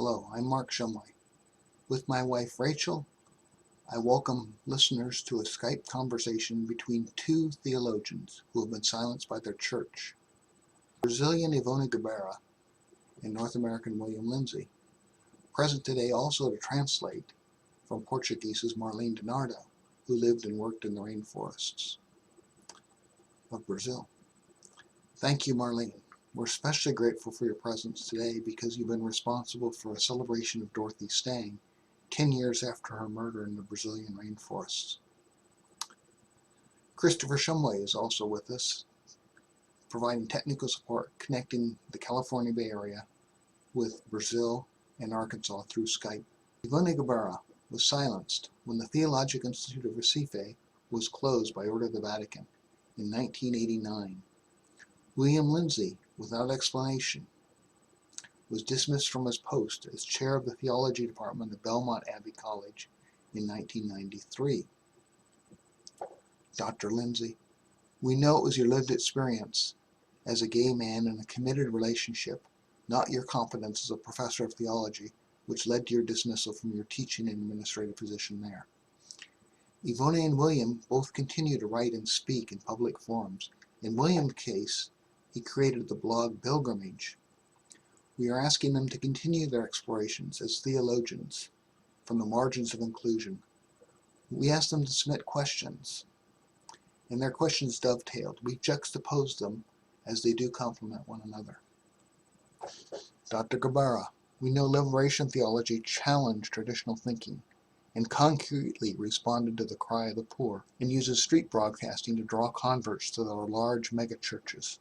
Hello, I'm Mark Shumway. With my wife Rachel, I welcome listeners to a Skype conversation between two theologians who have been silenced by their church. Brazilian Ivone Gebara and North American William Lindsey. Present today also to translate from Portuguese is Marlene DeNardo, who lived and worked in the rainforests of Brazil. Thank you, Marlene. We're especially grateful for your presence today because you've been responsible for a celebration of Dorothy Stang 10 years after her murder in the Brazilian rainforests. Christopher Shumway is also with us, providing technical support connecting the California Bay Area with Brazil and Arkansas through Skype. Ivone Gebara was silenced when the Theological Institute of Recife was closed by order of the Vatican in 1989. William Lindsey, without explanation, was dismissed from his post as chair of the Theology Department of Belmont Abbey College in 1993. Dr. Lindsey, we know it was your lived experience as a gay man in a committed relationship, not your competence as a professor of theology, which led to your dismissal from your teaching and administrative position there. Ivone and William both continue to write and speak in public forums. In William's case, he created the blog Pilgrimage. We are asking them to continue their explorations as theologians from the margins of inclusion. We asked them to submit questions, and their questions dovetailed. We juxtaposed them as they do complement one another. Dr. Gebara, we know liberation theology challenged traditional thinking and concretely responded to the cry of the poor and uses street broadcasting to draw converts to their large megachurches.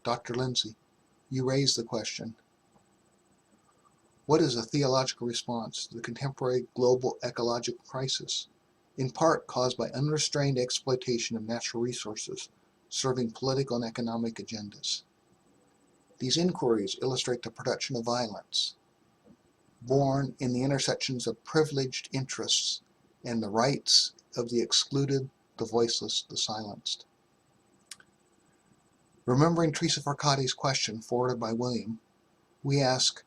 Dr. Lindsey, you raised the question, what is a theological response to the contemporary global ecological crisis, in part caused by unrestrained exploitation of natural resources, serving political and economic agendas? These inquiries illustrate the production of violence, born in the intersections of privileged interests and the rights of the excluded, the voiceless, the silenced. Remembering Teresa Forcati's question forwarded by William, we ask,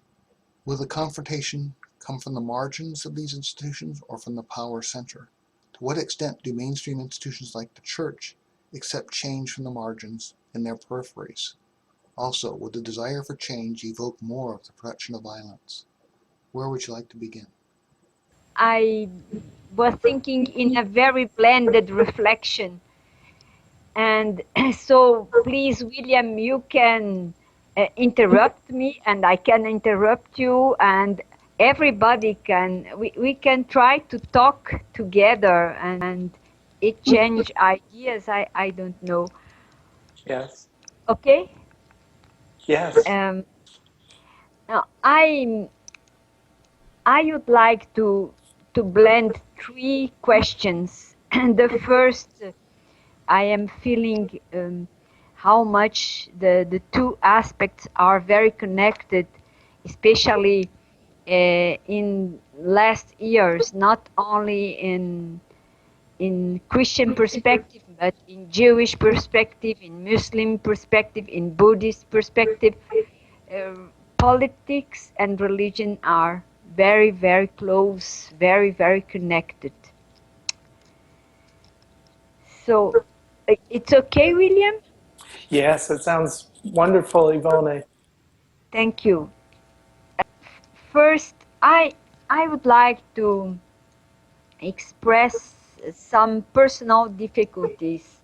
will the confrontation come from the margins of these institutions or from the power center? To what extent do mainstream institutions like the church accept change from the margins and their peripheries? Also, would the desire for change evoke more of the production of violence? Where would you like to begin? I was thinking in a very blended reflection. And so please, William, you can interrupt me and I can interrupt you, and everybody can, we can try to talk together and exchange ideas. I don't know. Yes. Okay? Yes. Now I would like to blend three questions. And the first, I am feeling how much the two aspects are very connected, especially in last years, not only in Christian perspective, but in Jewish perspective, in Muslim perspective, in Buddhist perspective. Politics and religion are very, very close, very, very connected. So, it's okay, William? Yes, it sounds wonderful, Ivone. Thank you. First, I would like to express some personal difficulties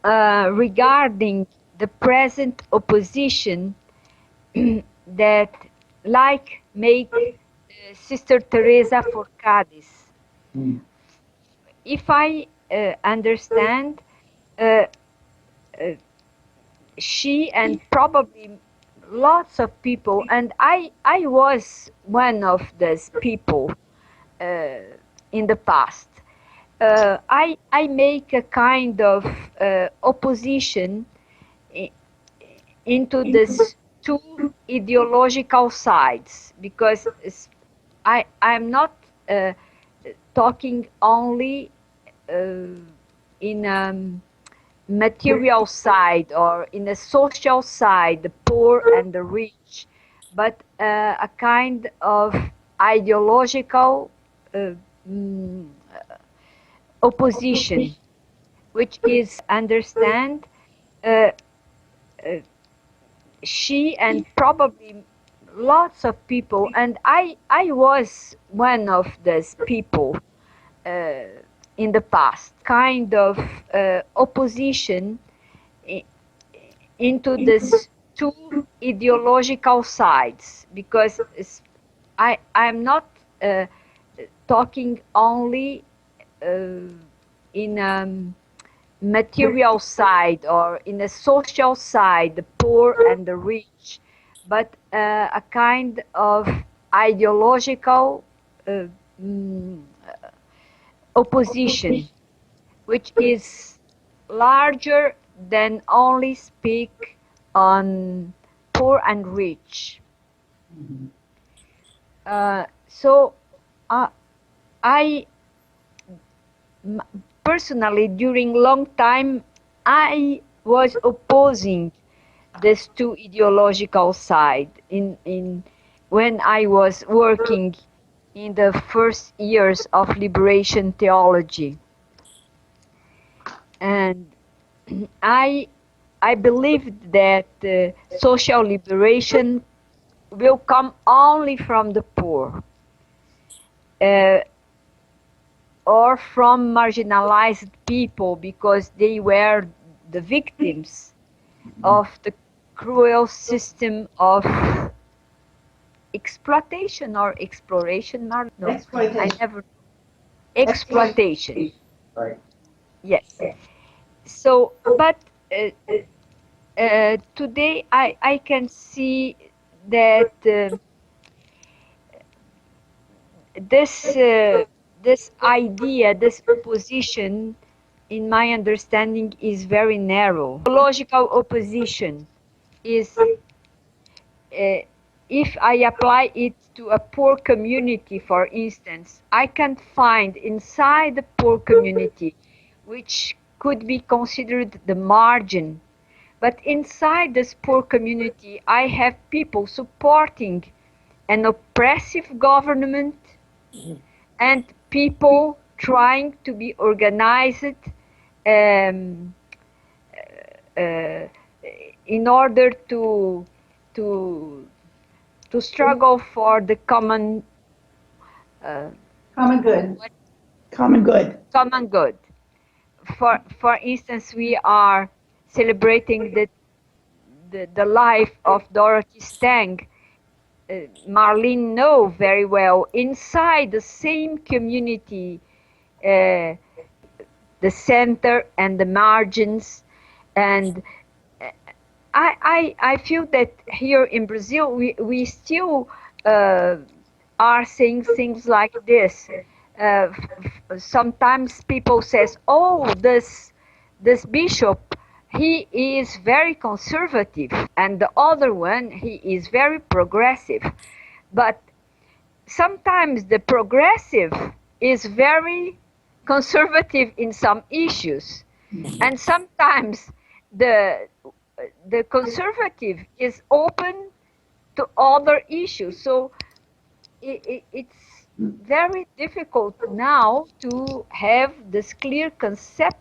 regarding the present opposition that make Sister Teresa Forcadis. If I understand, she and probably lots of people, and I was one of those people in the past. I make a kind of opposition into these two ideological sides, because I'm not talking only in a material side or in a social side, the poor and the rich, but a kind of ideological mm, opposition, which is understand uh, she and probably lots of people, and I was one of those people uh, in the past, kind of opposition into these two ideological sides, because I'm not talking only in material side or in a social side, the poor and the rich, but a kind of ideological uh, mm, opposition, which is larger than only speak on poor and rich. So I personally, during long time, I was opposing these two ideological side in when I was working in the first years of liberation theology, and I believed that social liberation will come only from the poor uh, or from marginalized people, because they were the victims of the cruel system of exploitation or exploration. No, Exploitation. I never. Exploitation. Right. Yes. So, but today I can see that this idea, this opposition, in my understanding, is very narrow. Logical opposition is, if I apply it to a poor community, for instance, I can find inside the poor community, which could be considered the margin, but inside this poor community, I have people supporting an oppressive government and people trying to be organized um, uh, in order to struggle for the common Common good. Common good. common good. For instance, we are celebrating the life of Dorothy Stang. Marlene know very well, inside the same community, the center and the margins, and I feel that here in Brazil we still are saying things like this. Sometimes people says, "Oh, this bishop, he is very conservative, and the other one, he is very progressive." But sometimes the progressive is very conservative in some issues, and sometimes the conservative is open to other issues. So it's very difficult now to have this clear concepts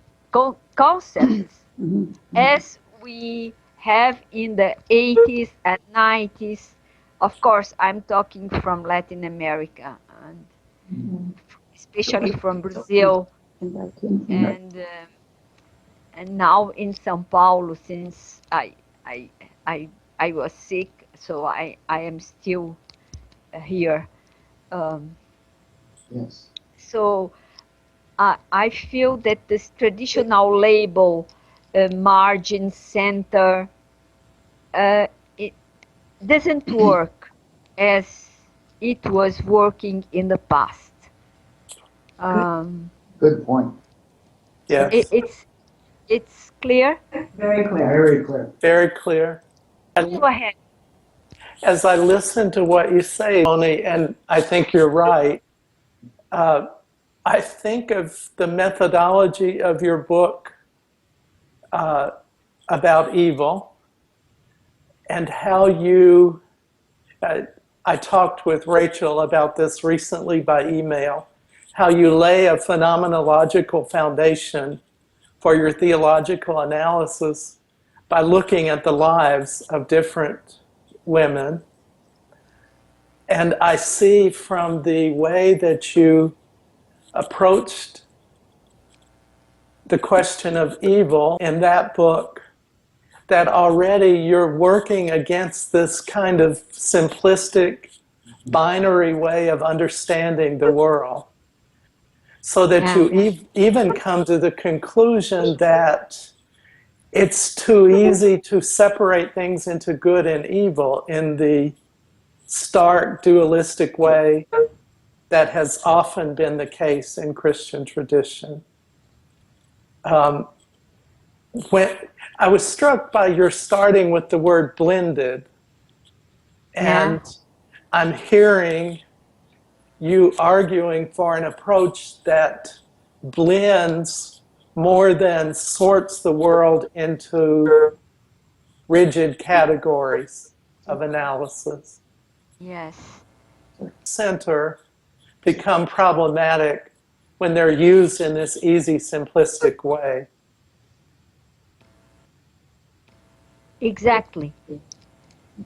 as we have in the 80s and 90s. Of course, I'm talking from Latin America, and especially from Brazil, and now in São Paulo, since I I was sick, so I am still here. Yes. So I feel that this traditional label, margin center, it doesn't work as it was working in the past. Good point. Yes. It's clear. Very clear. Very clear. Very clear. And Go ahead. as I listen to what you say, Tony, and I think you're right, I think of the methodology of your book about evil and how you, I talked with Rachel about this recently by email, how you lay a phenomenological foundation for your theological analysis by looking at the lives of different women. And I see from the way that you approached the question of evil in that book that already you're working against this kind of simplistic, binary way of understanding the world. So that you even come to the conclusion that it's too easy to separate things into good and evil in the stark dualistic way that has often been the case in Christian tradition. When I was struck by your starting with the word blended, and I'm hearing you arguing for an approach that blends more than sorts the world into rigid categories of analysis. Yes. Center become problematic when they're used in this easy, simplistic way. Exactly.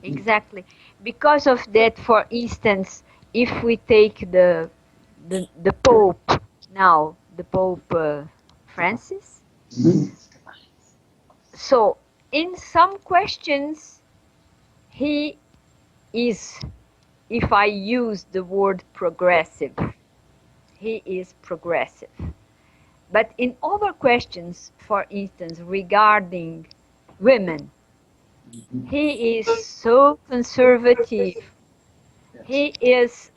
Exactly. Because of that, for instance, if we take the Pope now, the Pope Francis, so in some questions he is, if I use the word progressive, he is progressive. But in other questions, for instance, regarding women, he is so conservative. He is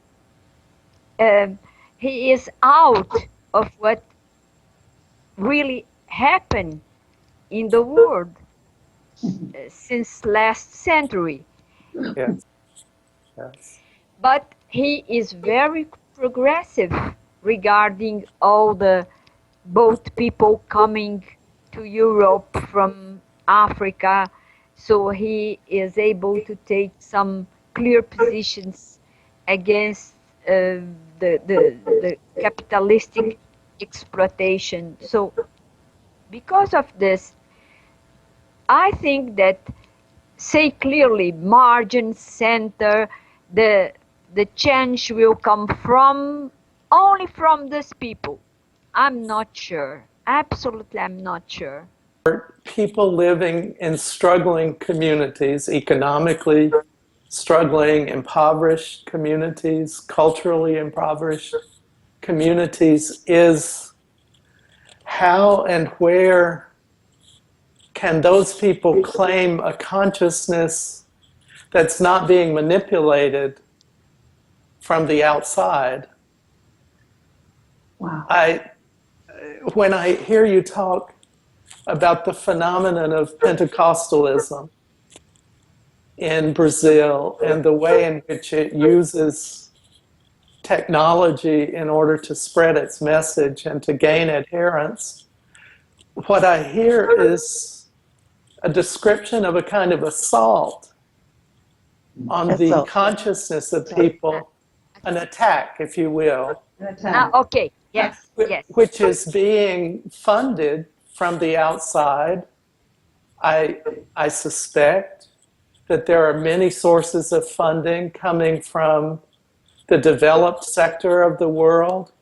out of what really happened in the world since last century. Yes. Yes. But he is very progressive regarding all the boat people coming to Europe from Africa. So he is able to take some clear positions against the capitalistic exploitation. So because of this, I think that, say clearly, margin, center, the change will come from only from these people. I'm not sure. Absolutely, I'm not sure. People living in struggling communities, economically struggling, impoverished communities, culturally impoverished communities, is how and where can those people claim a consciousness that's not being manipulated from the outside? Wow. When I hear you talk about the phenomenon of Pentecostalism in Brazil and the way in which it uses technology in order to spread its message and to gain adherents, what I hear is a description of a kind of assault on the consciousness of people, an attack, if you will. Okay, yes, yes. Which is being funded from the outside. I suspect that there are many sources of funding coming from the developed sector of the world,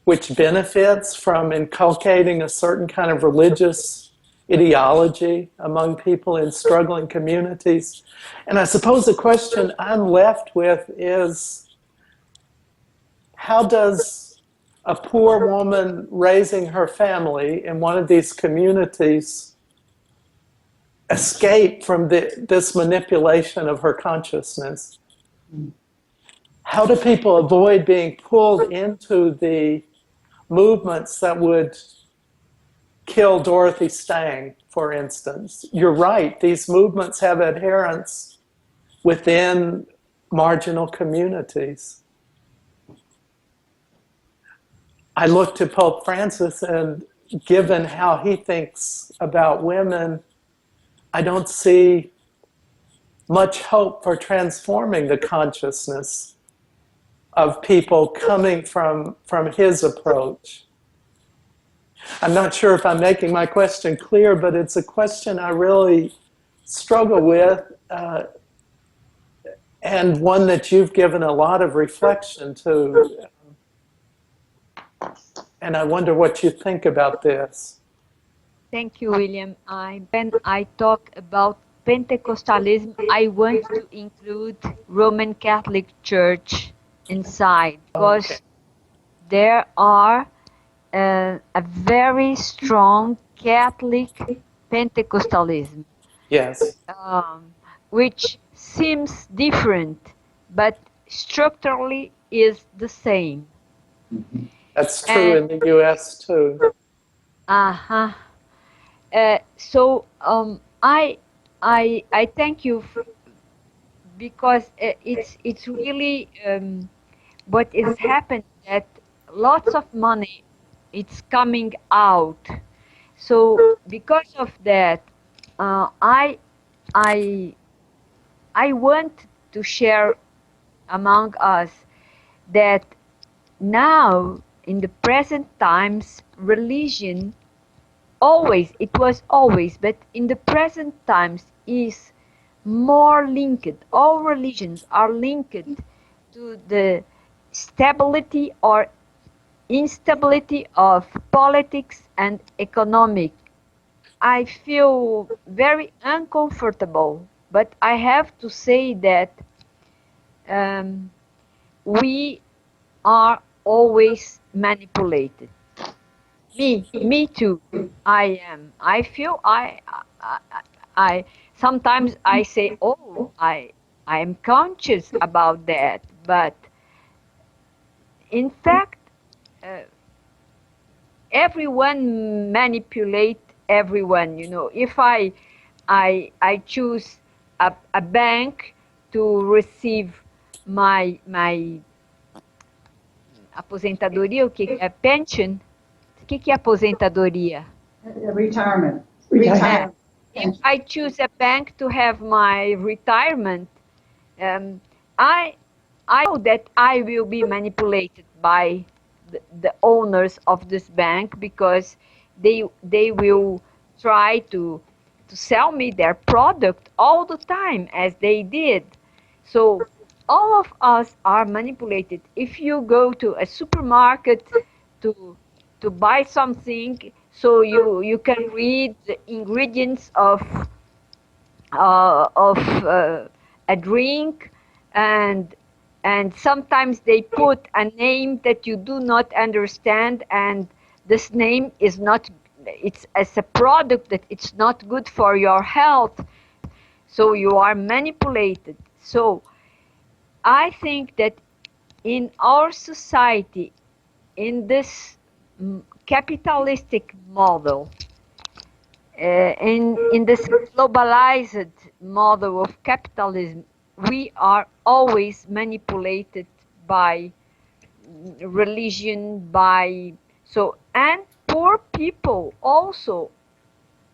which benefits from inculcating a certain kind of religious ideology among people in struggling communities. And I suppose the question I'm left with is, how does a poor woman raising her family in one of these communities escape from this manipulation of her consciousness? How do people avoid being pulled into the movements that would kill Dorothy Stang, for instance? You're right, these movements have adherents within marginal communities. I look to Pope Francis, and given how he thinks about women, I don't see much hope for transforming the consciousness of people coming from his approach. I'm not sure if I'm making my question clear, but it's a question I really struggle with, and one that you've given a lot of reflection to. And I wonder what you think about this. Thank you, William. When I talk about Pentecostalism, I want to include Roman Catholic Church inside, because Okay. there are a very strong Catholic Pentecostalism, Yes, which seems different, but structurally is the same. that's true in the U.S. too. Uh-huh. So I thank you because it's really what is happening, that lots of money it's coming out. So because of that, I I want to share among us that now in the present times, religion always, it was always, but in the present times is more linked. All religions are linked to the stability or instability of politics and economic. I feel very uncomfortable, but I have to say that um, we are always manipulated. Me too. I am. I feel I sometimes I say, oh, I am conscious about that, but in fact, uh, everyone manipulate everyone. You know, if I choose a bank to receive my aposentadoria, o que é pension? O que é aposentadoria? Retirement. Retirement. If I choose a bank to have my retirement, um, I know that I will be manipulated by the owners of this bank, because they will try to sell me their product all the time, as they did. So all of us are manipulated. If you go to a supermarket to buy something, so you can read the ingredients of a drink, and sometimes they put a name that you do not understand, and this name is not, it's as a product that it's not good for your health, so you are manipulated. So I think that in our society, in this capitalistic model, in this globalized model of capitalism, we are always manipulated by religion, by and poor people also,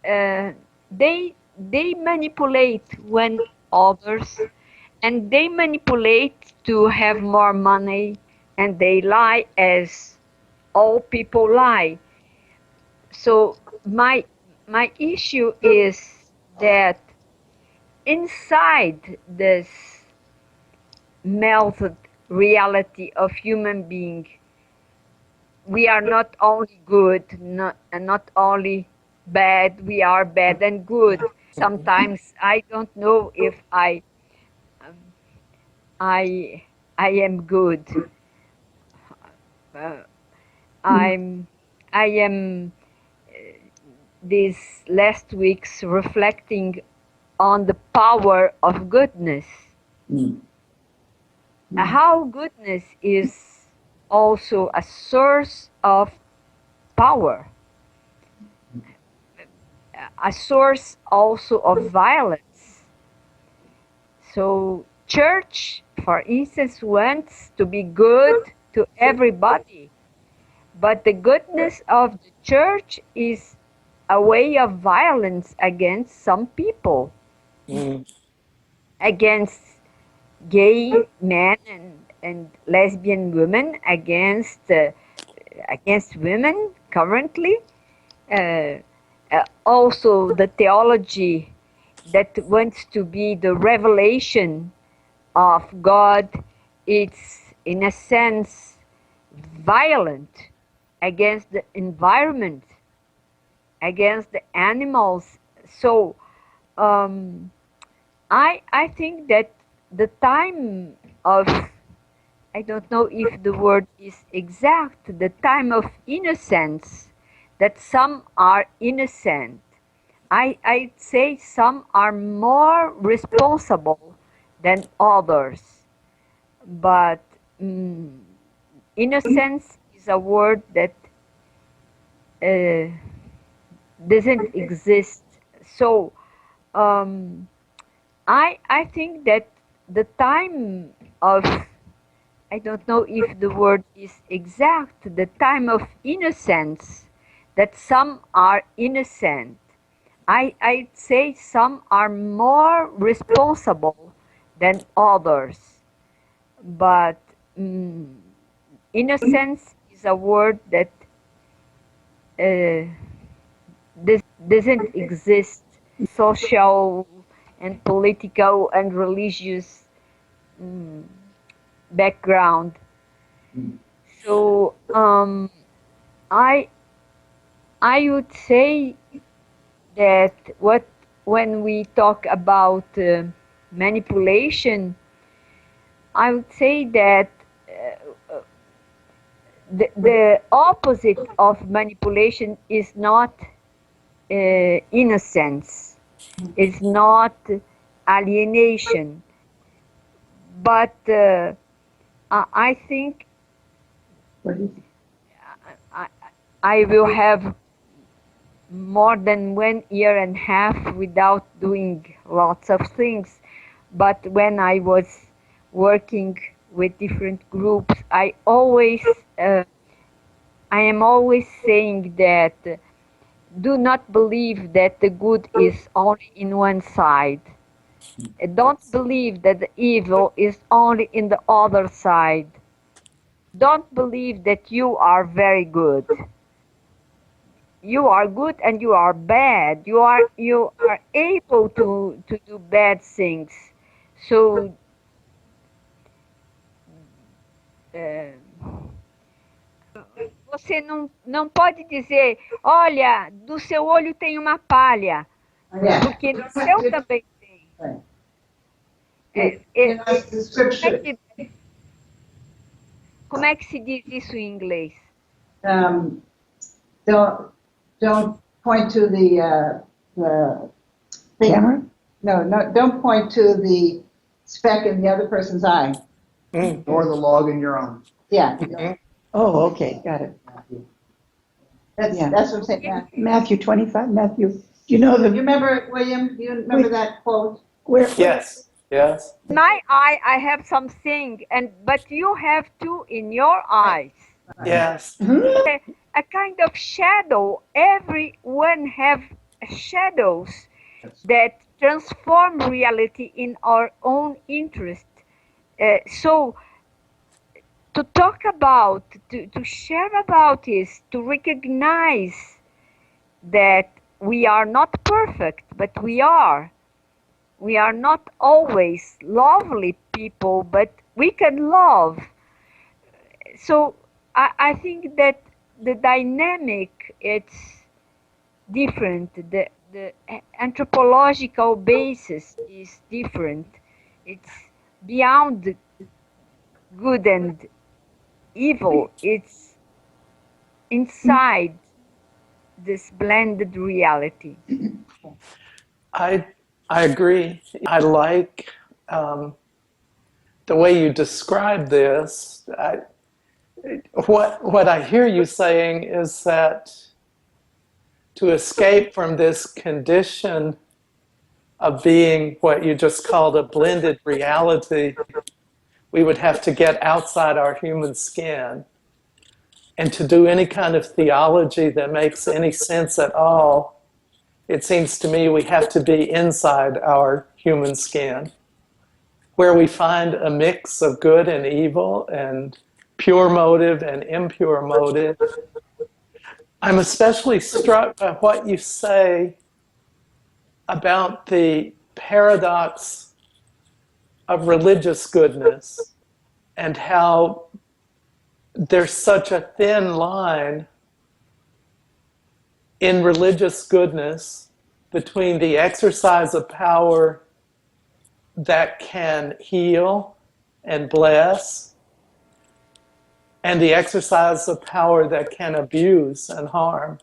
they manipulate when others, and they manipulate to have more money, and they lie as all people lie. So my issue is that inside this melted reality of human being, we are not only good, and not only bad, we are bad and good. Sometimes I don't know if I am good. Uh, I'm I am these last weeks reflecting on the power of goodness. How goodness is also a source of power, a source also of violence. So church, for instance, wants to be good to everybody, but the goodness of the church is a way of violence against some people. against gay men and lesbian women, against women currently. Also the theology that wants to be the revelation of God, it's in a sense violent against the environment, against the animals. So I think that the time of, I don't know if the word is exact, the time of innocence, that some are innocent. I'd say some are more responsible than others. But innocence is a word that doesn't exist. So I think that the time of, I don't know if the word is exact, the time of innocence, that some are innocent. I'd say some are more responsible than others. But innocence is a word that doesn't exist. Social and political and religious background. So I would say that when we talk about manipulation, I would say that the opposite of manipulation is not innocence, is not alienation, but I think I will have more than 1 year and a half without doing lots of things. But when I was working with different groups, I am always saying that do not believe that the good is only in one side. Don't believe that the evil is only in the other side. Don't believe that you are very good. You are good and you are bad. You are able to do bad things. So você não pode dizer, olha, do seu olho tem uma palha, porque no seu também tem. Como é que se diz isso em inglês? Don't point to the thing. Camera? No, don't point to the speck in the other person's eye. Or the log in your own. Yeah. Oh, okay, got it. That's what I'm saying. Matthew 25, Matthew, you know You the, remember, William? Do you remember that quote? where? Yes, yes. In my eye, I have something, but you have two in your eyes. Yes. A kind of shadow. Everyone have shadows that transform reality in our own interest. So to talk about, to share about this, to recognize that we are not perfect, but we are. We are not always lovely people, but we can love. So I think that the dynamic, it's different. The anthropological basis is different. It's beyond good and evil. It's inside this blended reality. I agree. I like the way you describe this. What I hear you saying is that to escape from this condition of being what you just called a blended reality, we would have to get outside our human skin. And to do any kind of theology that makes any sense at all, it seems to me we have to be inside our human skin. where we find a mix of good and evil and pure motive and impure motive. I'm especially struck by what you say about the paradox of religious goodness and how there's such a thin line in religious goodness between the exercise of power that can heal and bless and the exercise of power that can abuse and harm.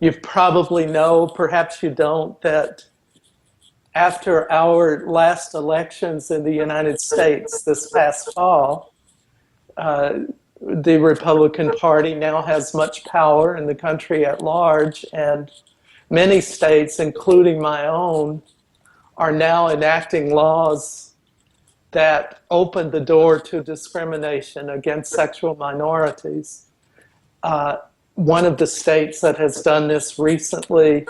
You probably know, perhaps you don't, that after our last elections in the United States this past fall, the Republican Party now has much power in the country at large, and many states, including my own, are now enacting laws that open the door to discrimination against sexual minorities. One of the states that has done this recently,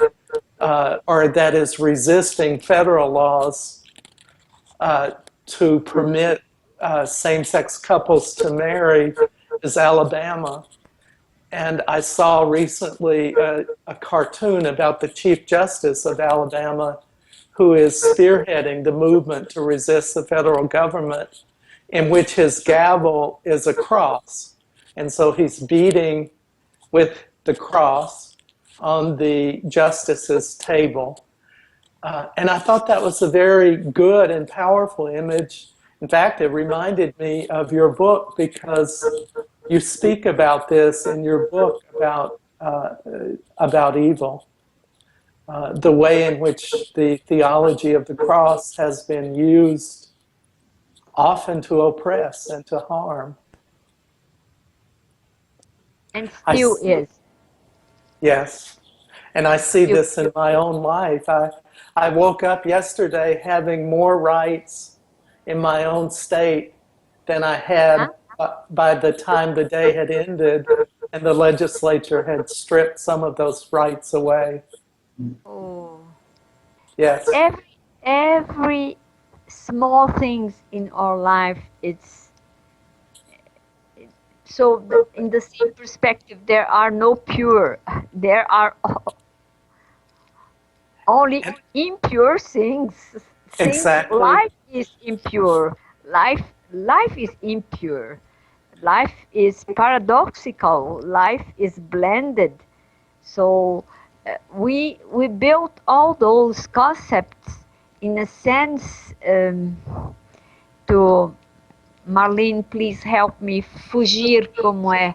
or that is resisting federal laws to permit same-sex couples to marry, is Alabama. And I saw recently a cartoon about the Chief Justice of Alabama, who is spearheading the movement to resist the federal government, in which his gavel is a cross. And so he's beating with the cross on the justice's table. And I thought that was a very good and powerful image. In fact, it reminded me of your book, because you speak about this in your book about evil, the way in which the theology of the cross has been used often to oppress and to harm. And still is. Yes. And I see this in my own life. I woke up yesterday having more rights in my own state than I had by the time the day had ended and the legislature had stripped some of those rights away. Oh. Yes. Every small things in our life, it's so in the same perspective, there are no pure, there are only impure things. Exactly. Life is impure. Life is impure. Life is paradoxical. Life is blended. So we built all those concepts in a sense to, Marlene, please help me. Fugir como é?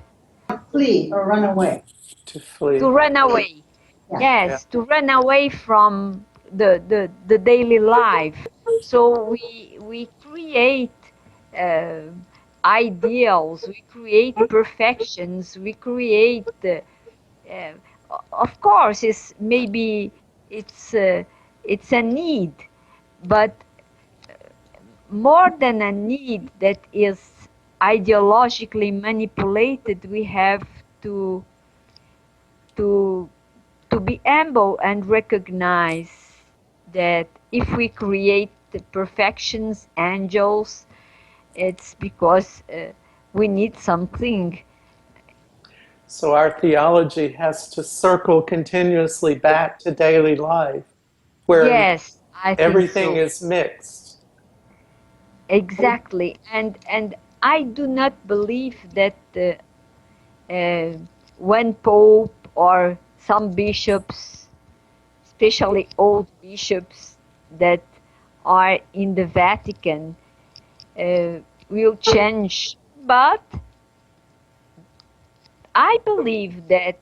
Flee or run away. To flee. To run away. Yeah. Yes, to run away from the daily life. So we create ideals, we create perfections, we create. Of course, it's a need, but more than a need that is ideologically manipulated, we have to be able and recognize that if we create the perfections, angels, it's because we need something. So our theology has to circle continuously back to daily life, where yes, I everything think so. is mixed. Exactly, and I do not believe that one pope or some bishops, especially old bishops that are in the Vatican, will change. But I believe that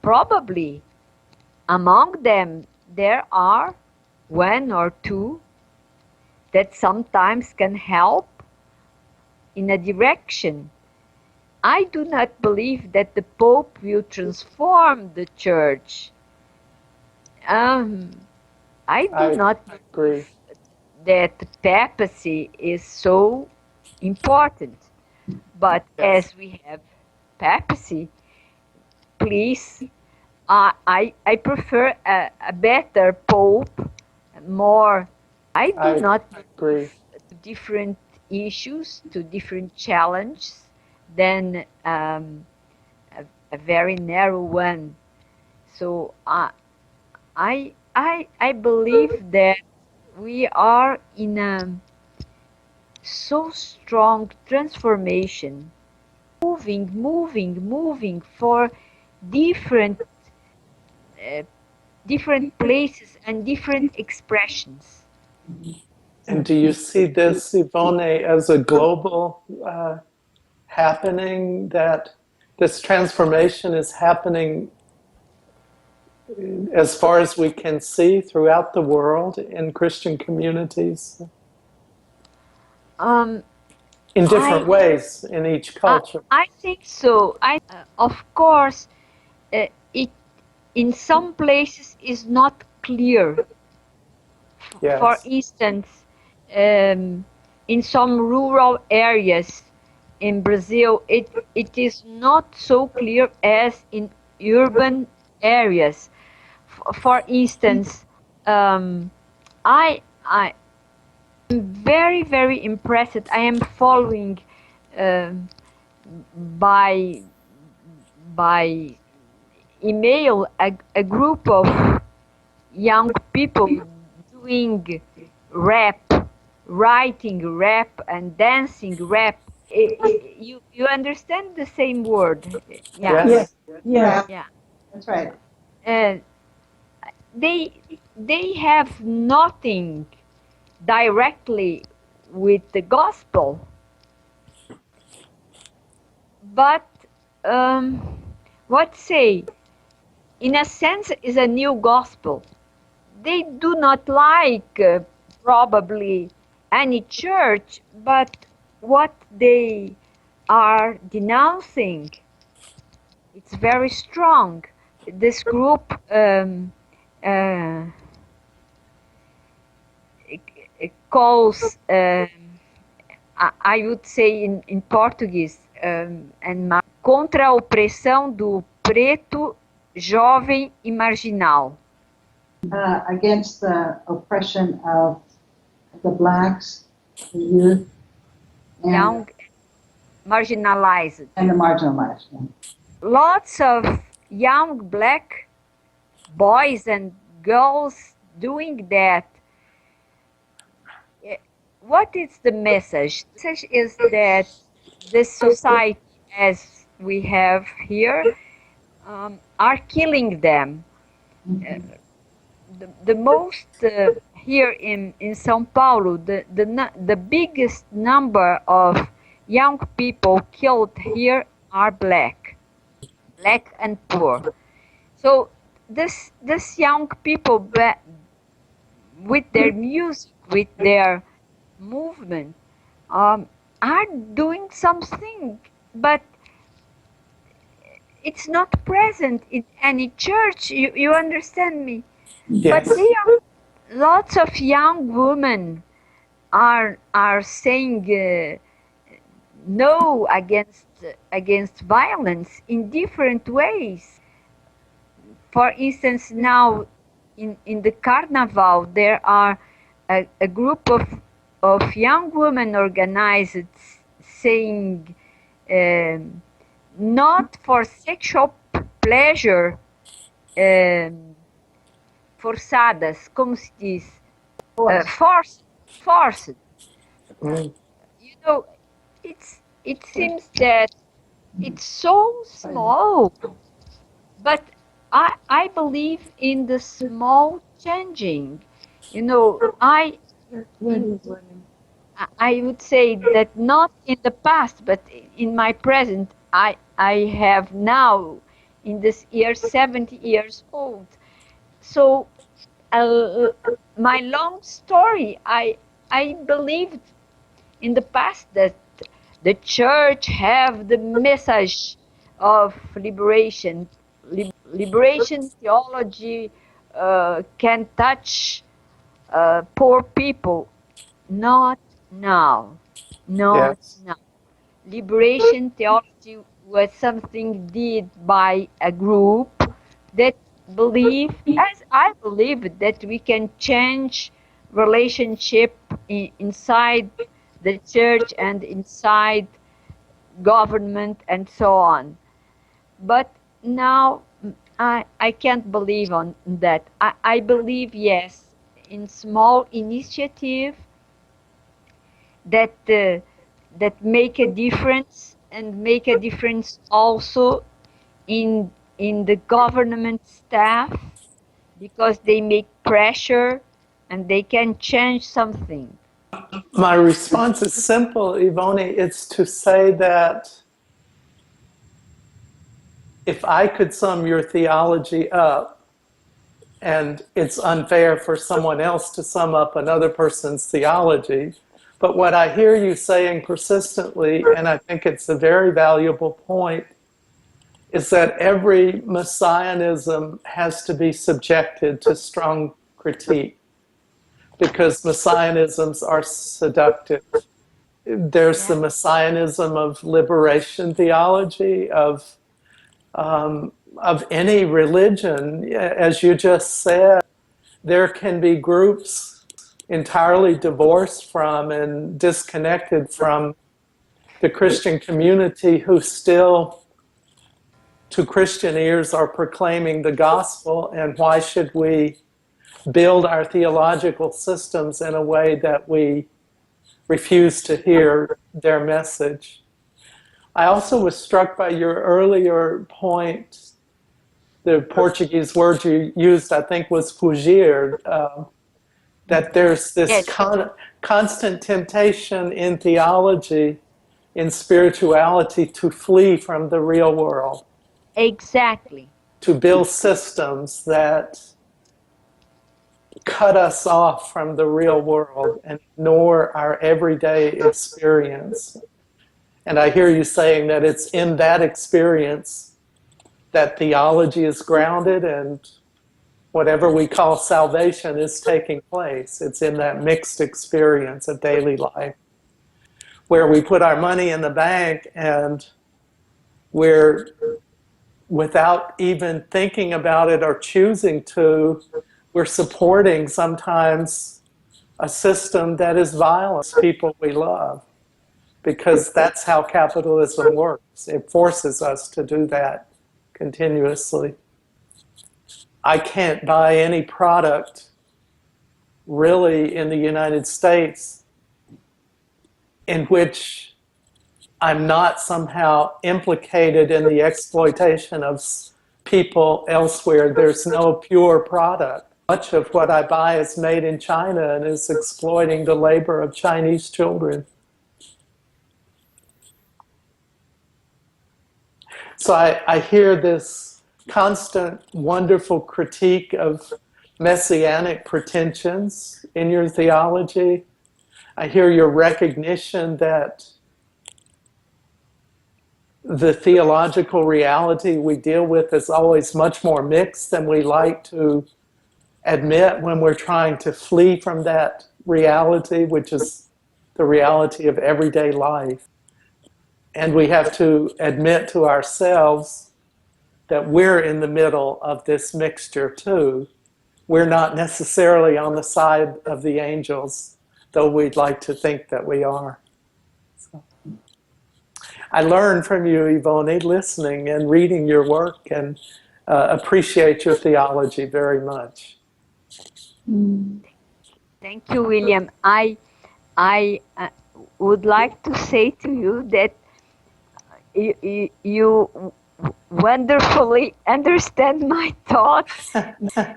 probably among them there are one or two that sometimes can help in a direction. I do not believe that the Pope will transform the Church. I do not agree that the papacy is so important. But Yes. as we have papacy, please, I prefer a better Pope, more I do I not agree. different issues, to different challenges than a very narrow one. So I believe that we are in a so strong transformation, moving for different uh, different places and different expressions. And do you see this, Ivone, as a global happening, that this transformation is happening as far as we can see throughout the world in Christian communities Um, in different I ways in each culture? I think so. Of course, it in some places is not clear. For Yes. instance, in some rural areas in Brazil, it is not so clear as in urban areas. For instance, I am very impressed. I am following um by by email a group of young people doing rap, writing rap and dancing rap. You understand the same word? Yeah, Yes, Yes. yes. yeah. That's right. Uh, they have nothing directly with the gospel, but what say? In a sense, is a new gospel. They do not like probably any church, but what they are denouncing, it's very strong. This group uh, calls, I would say in Portuguese, contra a opressão do preto, jovem e marginal. Against the oppression of the blacks, the youth, Young, marginalized. and the marginalized. Yeah. Lots of young black boys and girls doing that. What is the message? The message is that this society, as we have here, are killing them. The most here in São Paulo, the biggest number of young people killed here are black and poor. So this young people, with their music, with their movement, are doing something, but it's not present in any church. You understand me? But Yes. they are, lots of young women are saying no against violence in different ways. For instance, now in the carnival, there are a group of young women organized saying not for sexual pleasure forçadas, como se diz? Forced. Mm. You know, it seems that it's so small, but I believe in the small changing. You know, I would say that not in the past, but in my present, I have now in this year 70 years old. So my long story, I believed in the past that the church have the message of liberation. Liberation theology can touch poor people. Not now. Not Yes. now. Liberation theology was something did by a group that believe, as I believe, that we can change relationship inside the church and inside government and so on. But now I can't believe on that. I believe, yes, in small initiative that that make a difference, and make a difference also in the government staff, because they make pressure and they can change something. My response is simple, Ivone. It's to say that if I could sum your theology up, and it's unfair for someone else to sum up another person's theology, but what I hear you saying persistently, and I think it's a very valuable point, is that every messianism has to be subjected to strong critique, because messianisms are seductive. There's the messianism of liberation theology, of any religion. As you just said, there can be groups entirely divorced from and disconnected from the Christian community who still, to Christian ears, are proclaiming the gospel. And why should we build our theological systems in a way that we refuse to hear their message? I also was struck by your earlier point. The Portuguese word you used, I think, was fugir, that there's this constant temptation in theology, in spirituality, to flee from the real world. Exactly. To build systems that cut us off from the real world and ignore our everyday experience. And I hear you saying that it's in that experience that theology is grounded, and whatever we call salvation is taking place. It's in that mixed experience of daily life where we put our money in the bank and we're, without even thinking about it or choosing to, we're supporting sometimes a system that is violent to people we love, because that's how capitalism works. It forces us to do that continuously. I can't buy any product really in the United States in which I'm not somehow implicated in the exploitation of people elsewhere. There's no pure product. Much of what I buy is made in China and is exploiting the labor of Chinese children. So I hear this constant, wonderful critique of messianic pretensions in your theology. I hear your recognition that the theological reality we deal with is always much more mixed than we like to admit when we're trying to flee from that reality, which is the reality of everyday life. And we have to admit to ourselves that we're in the middle of this mixture too. We're not necessarily on the side of the angels, though we'd like to think that we are. So I learned from you, Ivone, listening and reading your work, and appreciate your theology very much. Thank you, William. I would like to say to you that you wonderfully understand my thoughts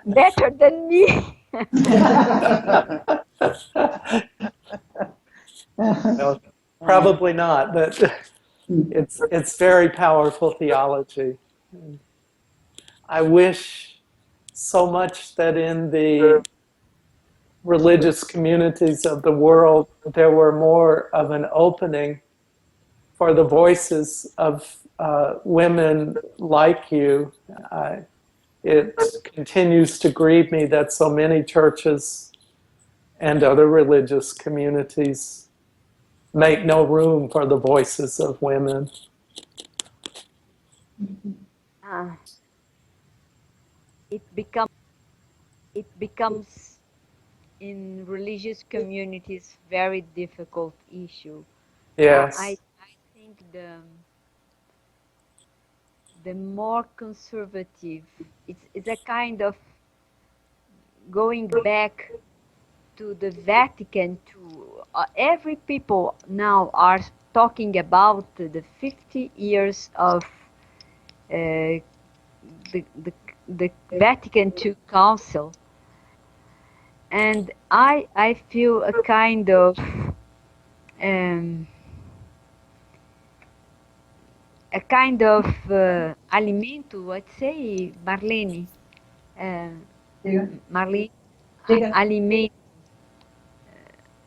better than me. Well, probably not, but it's very powerful theology. I wish so much that in the religious communities of the world there were more of an opening for the voices of women like you. It continues to grieve me that so many churches and other religious communities make no room for the voices of women. It becomes in religious communities very difficult issue. Yes. I think the more conservative, it's a kind of going back to the Vatican. To every people now are talking about the 50 years of the, the, the Vatican II Council, and I feel a kind of um, alimento, I'd say, Marlene, uh, Diga, Marlene, diga.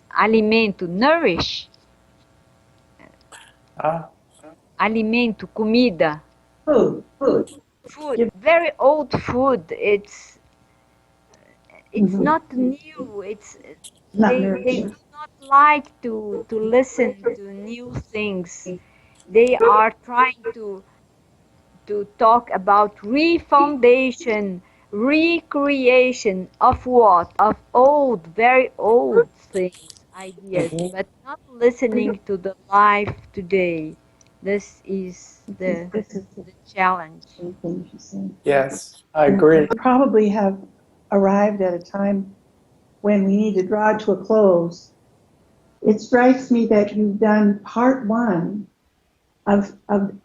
alimento, nourish, Ah, alimento, comida, Food. food, Give- very old food. It's Mhm. not new. Not They nourishing. do not like to listen to new things. They are trying to talk about refoundation, recreation of what? Of old, very old things, ideas, mhm. but not listening to the life today. This is This is the challenge. the thing she's saying. Yes, I And agree. we probably have arrived at a time when we need to draw to a close. It strikes me that you've done part one of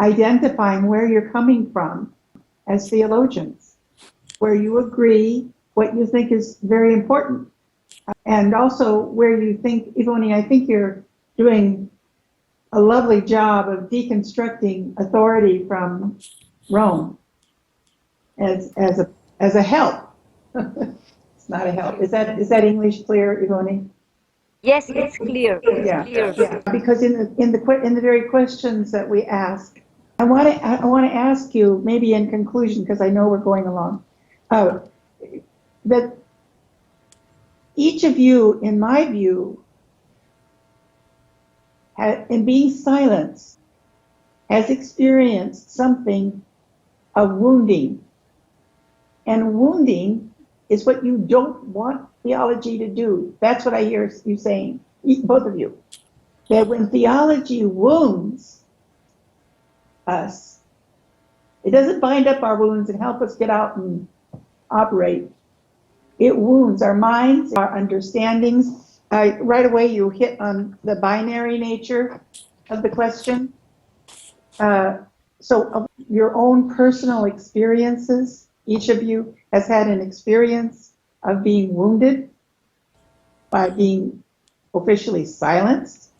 identifying where you're coming from as theologians, where you agree what you think is very important, and also where you think, Ivone, I think you're doing a lovely job of deconstructing authority from Rome as a help. It's not a help. Is that English clear, Ivone? Yes, it's clear. It's Yeah, clear. yeah. Because in the very questions that we ask, I want to ask you, maybe in conclusion, because I know we're going along, that each of you, in my view, in being silenced, has experienced something of wounding. And wounding is what you don't want theology to do. That's what I hear you saying, both of you. That when theology wounds us, it doesn't bind up our wounds and help us get out and operate. It wounds our minds, our understandings. Right away, you hit on the binary nature of the question. So of your own personal experiences, each of you has had an experience of being wounded by being officially silenced.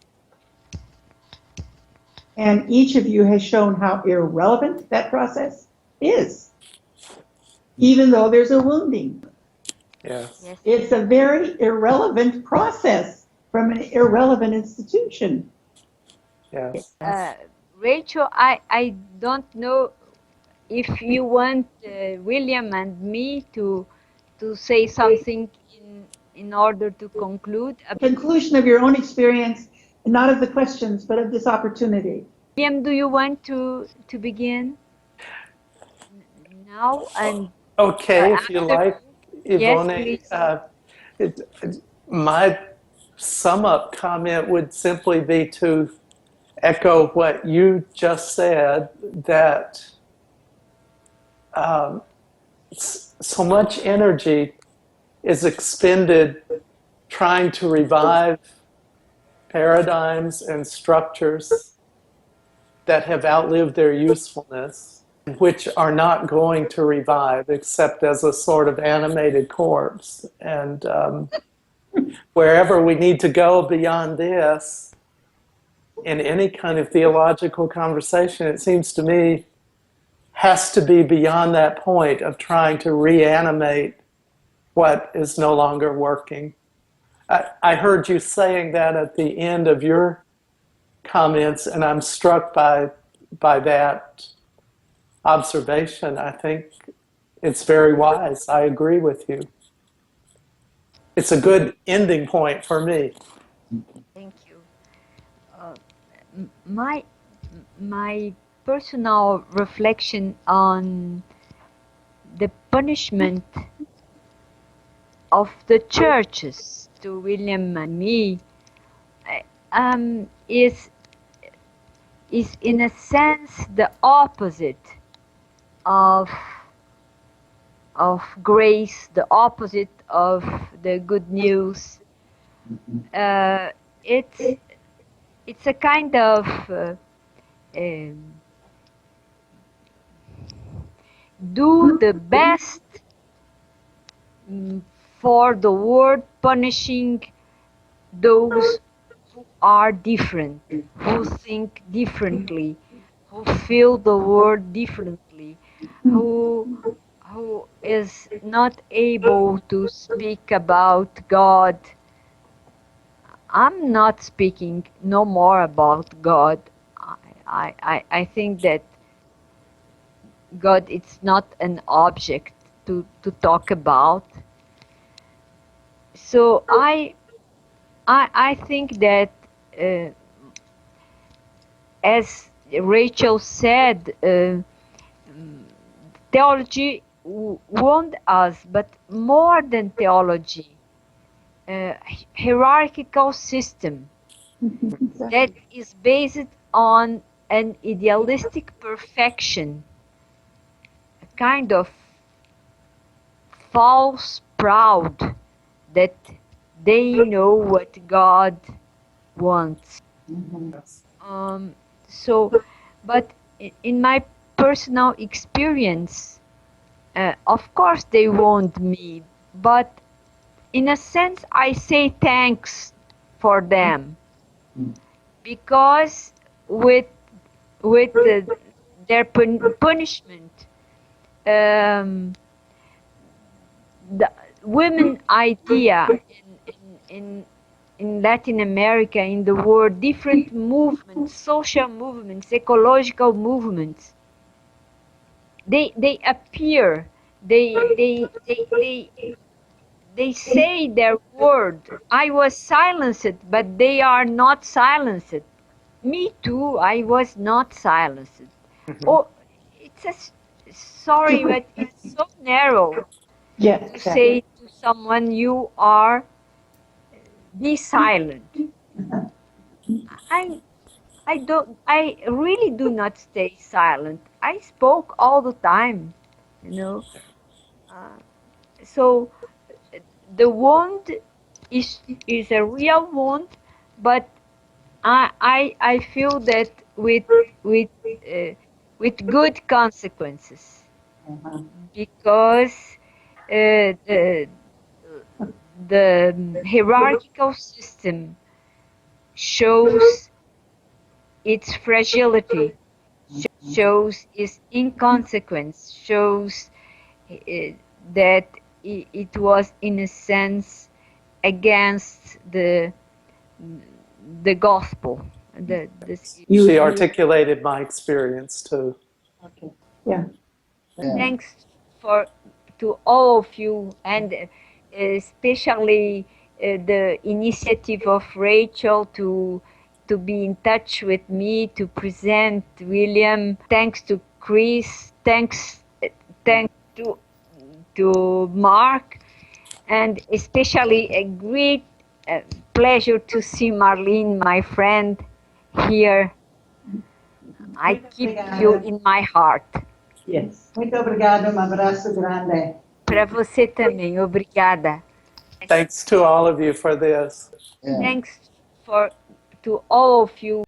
And each of you has shown how irrelevant that process is, even though there's a wounding. Yes. Yes. It's a very irrelevant process from an irrelevant institution. Yes. Rachel, I don't know if you want William and me to say something in order to conclude. Conclusion of your own experience, not of the questions, but of this opportunity. William, do you want to begin now? And Okay, if you after, like, yes, Ivone, please. my sum up comment would simply be to echo what you just said, that so much energy is expended trying to revive paradigms and structures that have outlived their usefulness, which are not going to revive except as a sort of animated corpse. And wherever we need to go beyond this, in any kind of theological conversation, it seems to me, has to be beyond that point of trying to reanimate what is no longer working. I heard you saying that at the end of your comments, and I'm struck by that observation. I think it's very wise. I agree with you. It's a good ending point for me. Thank you. My personal reflection on the punishment of the churches to William and me is in a sense the opposite of grace, the opposite of the good news. It's a kind of do the best for the world, punishing those who are different, who think differently, who feel the world differently, who is not able to speak about God. I'm not speaking no more about God. I think that God it's not an object to talk about. So I think that as Rachel said, theology warned us, but more than theology, hierarchical system that is based on an idealistic perfection, a kind of false proud that they know what God wants. But in my personal experience, of course they want me, but in a sense I say thanks for them, because with their punishment, the women idea in Latin America, in the world, different movements, social movements, ecological movements, they appear, they say their word. I was silenced, but they are not silenced. Me too, I was not silenced. Oh, it's sorry, but it's so narrow to say to someone, you are, be silent. I really do not stay silent. I spoke all the time, you know. So the wound is a real wound, but I feel that with good consequences, because the hierarchical system shows its fragility, shows its inconsequence, shows that it was in a sense against the gospel. She articulated my experience too. Okay. Yeah. Thanks to all of you, and especially the initiative of Rachel to be in touch with me, to present William. Thanks to Chris. Thanks to Mark, and especially a great pleasure to see Marlene, my friend, here. I keep you in my heart. Yes. Muito obrigada, abraço grande. Para você também, obrigada. Thanks to all of you for this. Yeah. Thanks to all of you.